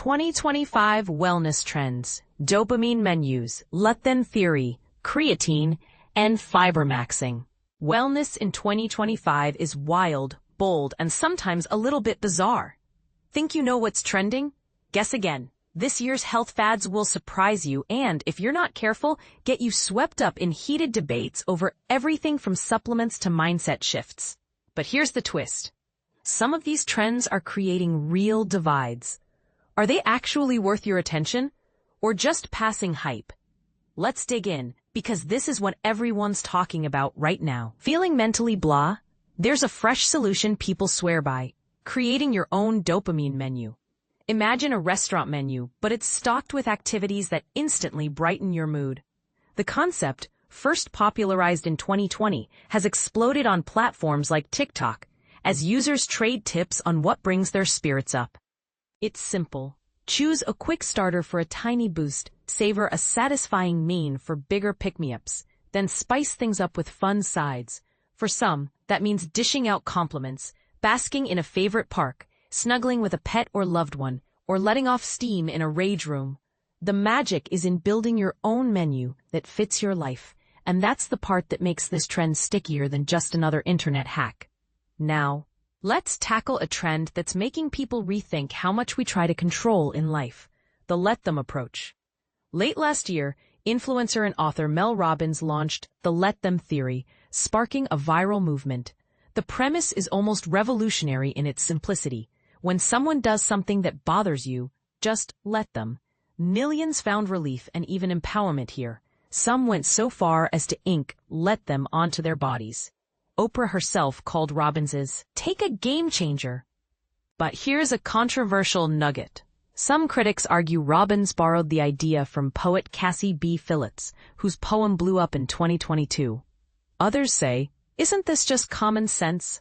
2025 Wellness Trends, Dopamine Menus, Leptin Theory, Creatine, and Fibermaxxing. Wellness in 2025 is wild, bold, and sometimes a little bit bizarre. Think you know what's trending? Guess again. This year's health fads will surprise you and, if you're not careful, get you swept up in heated debates over everything from supplements to mindset shifts. But here's the twist. Some of these trends are creating real divides. Are they actually worth your attention? Or just passing hype? Let's dig in, because this is what everyone's talking about right now. Feeling mentally blah? There's a fresh solution people swear by. Creating your own dopamine menu. Imagine a restaurant menu, but it's stocked with activities that instantly brighten your mood. The concept, first popularized in 2020, has exploded on platforms like TikTok, as users trade tips on what brings their spirits up. It's simple. Choose a quick starter for a tiny boost, savor a satisfying mean for bigger pick-me-ups, then spice things up with fun sides. For some, that means dishing out compliments, basking in a favorite park, snuggling with a pet or loved one, or letting off steam in a rage room. The magic is in building your own menu that fits your life, and that's the part that makes this trend stickier than just another internet hack. Now, let's tackle a trend that's making people rethink how much we try to control in life, the let them approach. Late last year, influencer and author Mel Robbins launched the Let Them Theory, sparking a viral movement. The premise is almost revolutionary in its simplicity. When someone does something that bothers you, just let them. Millions found relief and even empowerment here. Some went so far as to ink "let them" onto their bodies. Oprah herself called Robbins's take a game changer. But here's a controversial nugget. Some critics argue Robbins borrowed the idea from poet Cassie B. Phillips, whose poem blew up in 2022. Others say, isn't this just common sense?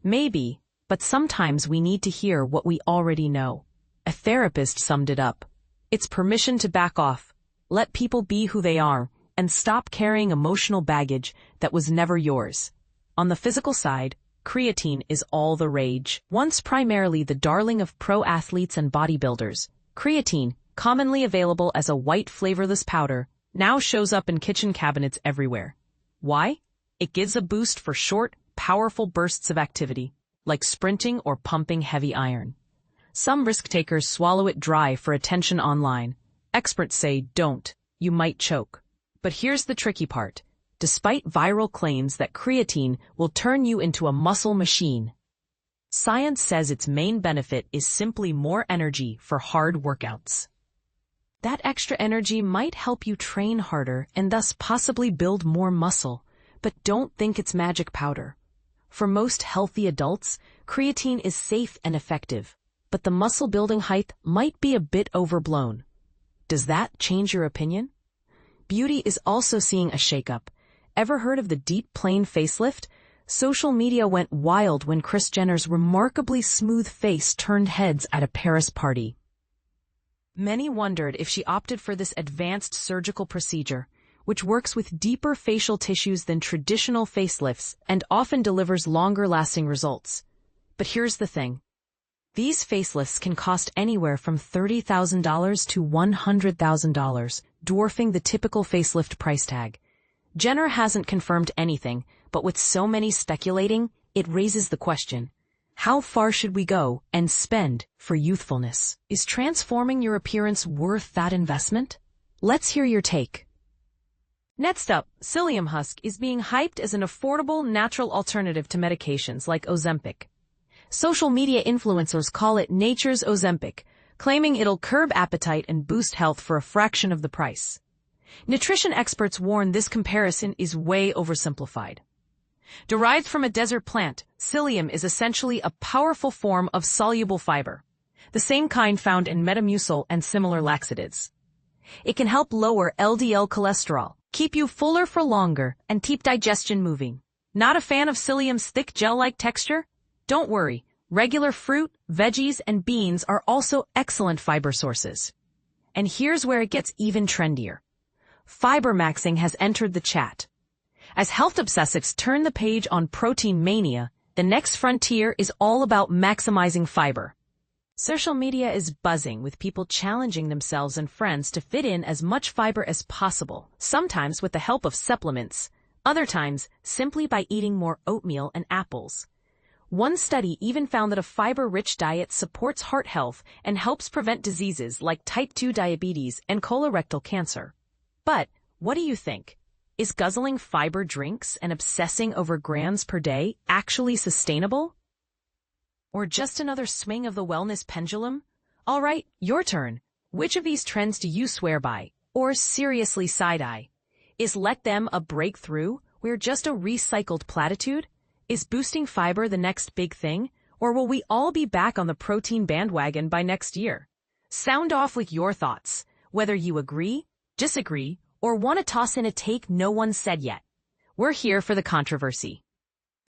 Maybe, but sometimes we need to hear what we already know. A therapist summed it up. It's permission to back off, let people be who they are, and stop carrying emotional baggage that was never yours. On the physical side, creatine is all the rage. Once primarily the darling of pro athletes and bodybuilders, creatine, commonly available as a white flavorless powder, now shows up in kitchen cabinets everywhere. Why? It gives a boost for short, powerful bursts of activity, like sprinting or pumping heavy iron. Some risk-takers swallow it dry for attention online. Experts say don't, you might choke. But here's the tricky part. Despite viral claims that creatine will turn you into a muscle machine, science says its main benefit is simply more energy for hard workouts. That extra energy might help you train harder and thus possibly build more muscle, but don't think it's magic powder. For most healthy adults, creatine is safe and effective, but the muscle-building hype might be a bit overblown. Does that change your opinion? Beauty is also seeing a shakeup. Ever heard of the deep plane facelift? Social media went wild when Kris Jenner's remarkably smooth face turned heads at a Paris party. Many wondered if she opted for this advanced surgical procedure, which works with deeper facial tissues than traditional facelifts and often delivers longer-lasting results. But here's the thing. These facelifts can cost anywhere from $30,000 to $100,000, dwarfing the typical facelift price tag. Jenner hasn't confirmed anything, but with so many speculating, it raises the question. How far should we go and spend for youthfulness? Is transforming your appearance worth that investment? Let's hear your take. Next up, psyllium husk is being hyped as an affordable, natural alternative to medications like Ozempic. Social media influencers call it nature's Ozempic, claiming it'll curb appetite and boost health for a fraction of the price. Nutrition experts warn this comparison is way oversimplified. Derived from a desert plant, psyllium is essentially a powerful form of soluble fiber, the same kind found in Metamucil and similar laxatives. It can help lower LDL cholesterol, keep you fuller for longer, and keep digestion moving. Not a fan of psyllium's thick gel-like texture? Don't worry, regular fruit, veggies, and beans are also excellent fiber sources. And here's where it gets even trendier. Fibermaxxing has entered the chat. As health obsessives turn the page on protein mania, the next frontier is all about maximizing fiber. Social media is buzzing with people challenging themselves and friends to fit in as much fiber as possible, sometimes with the help of supplements, other times simply by eating more oatmeal and apples. One study even found that a fiber-rich diet supports heart health and helps prevent diseases like type 2 diabetes and colorectal cancer. But what do you think? Is guzzling fiber drinks and obsessing over grams per day actually sustainable? Or just another swing of the wellness pendulum? All right, your turn. Which of these trends do you swear by, or seriously side-eye? Is let them a breakthrough, we're just a recycled platitude? Is boosting fiber the next big thing, or will we all be back on the protein bandwagon by next year? Sound off with your thoughts, whether you agree, disagree, or want to toss in a take no one said yet. We're here for the controversy.